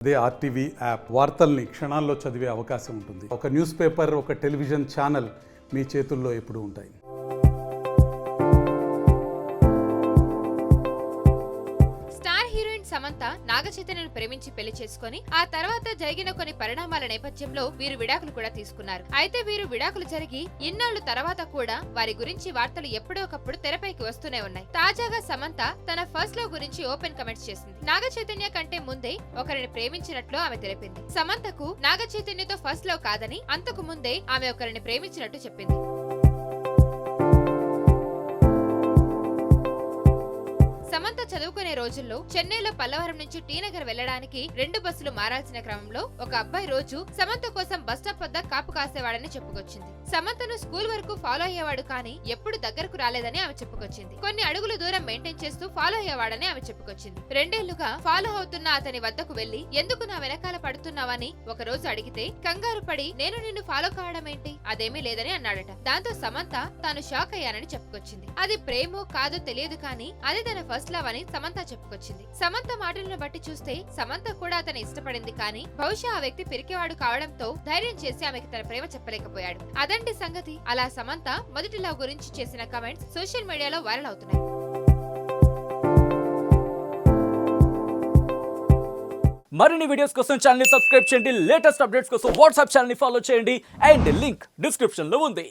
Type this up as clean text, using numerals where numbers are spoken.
అదే RTV app వార్తల్ని క్షణాల్లో చదివే అవకాశం ఉంటుంది. ఒక న్యూస్ పేపర్, ఒక టెలివిజన్ ఛానల్ మీ చేతుల్లో ఎప్పుడూ ఉంటాయి. సమంత నాగచైతన్యను ప్రేమించి పెళ్లి చేసుకుని ఆ తర్వాత జరిగిన కొన్ని పరిణామాల నేపథ్యంలో వీరు విడాకులు కూడా తీసుకున్నారు. అయితే వీరు విడాకులు జరిగి ఇన్నాళ్లు తర్వాత కూడా వారి గురించి వార్తలు ఎప్పుడో ఒకప్పుడు తెరపైకి వస్తూనే ఉన్నాయి. తాజాగా సమంత తన ఫస్ట్ లవ్ గురించి ఓపెన్ కమెంట్స్ చేసింది. నాగచైతన్య కంటే ముందే ఒకరిని ప్రేమించినట్లు ఆమె తెలిపింది. సమంతకు నాగచైతన్యతో ఫస్ట్ లవ్ కాదని, అంతకు ముందే ఆమె ఒకరిని ప్రేమించినట్టు చెప్పింది. సమంత చదువుకునే రోజుల్లో చెన్నైలో పల్లవరం నుంచి టీనగర్ వెళ్లడానికి 2 బస్సులు మారాల్సిన క్రమంలో ఒక అబ్బాయి రోజు సమంత కోసం బస్టాప్ వద్ద కాపు కాసేవాడని చెప్పుకొచ్చింది. సమంతను స్కూల్ వరకు ఫాలో అయ్యేవాడు కానీ ఎప్పుడు దగ్గరకు రాలేదని ఆమె చెప్పుకొచ్చింది. కొన్ని అడుగుల దూరం మెయింటైన్ చేస్తూ ఫాలో అయ్యేవాడని ఆమె చెప్పుకొచ్చింది. 2 ఏళ్లుగా ఫాలో అవుతున్న అతని వద్దకు వెళ్లి ఎందుకు నా వెనకాల పడుతున్నావని ఒక రోజు అడిగితే కంగారు పడి నేను నిన్ను ఫాలో కావడం ఏంటి, అదేమీ లేదని అన్నాడట. దాంతో సమంత తాను షాక్ అయ్యానని చెప్పుకొచ్చింది. అది ప్రేమో కాదో తెలియదు కానీ అది తన ఫస్ట్ లవ్ అని సమంత చెప్పుకొచ్చింది. సమంత మాటలను బట్టి చూస్తే సమంత కూడా అతను ఇష్టపడింది కానీ బహుశా ఆ వ్యక్తి పిరికివాడు కావడంతో ధైర్యం చేసి ఆమెకి తన ప్రేమ చెప్పలేకపోయాడు. అదంటి సంగతి. అలా సమంత మొదటి లవ్ గురించి చేసిన కామెంట్స్ సోషల్ మీడియాలో వైరల్ అవుతున్నాయి. మరిన్ని వీడియోస్ కోసం ఛానల్ ని సబ్స్క్రైబ్ చేయండి. లేటెస్ట్ అప్డేట్స్ కోసం వాట్సాప్ ఛానల్ ని ఫాలో చేయండి. అండ్ లింక్ డిస్క్రిప్షన్ లో ఉంది.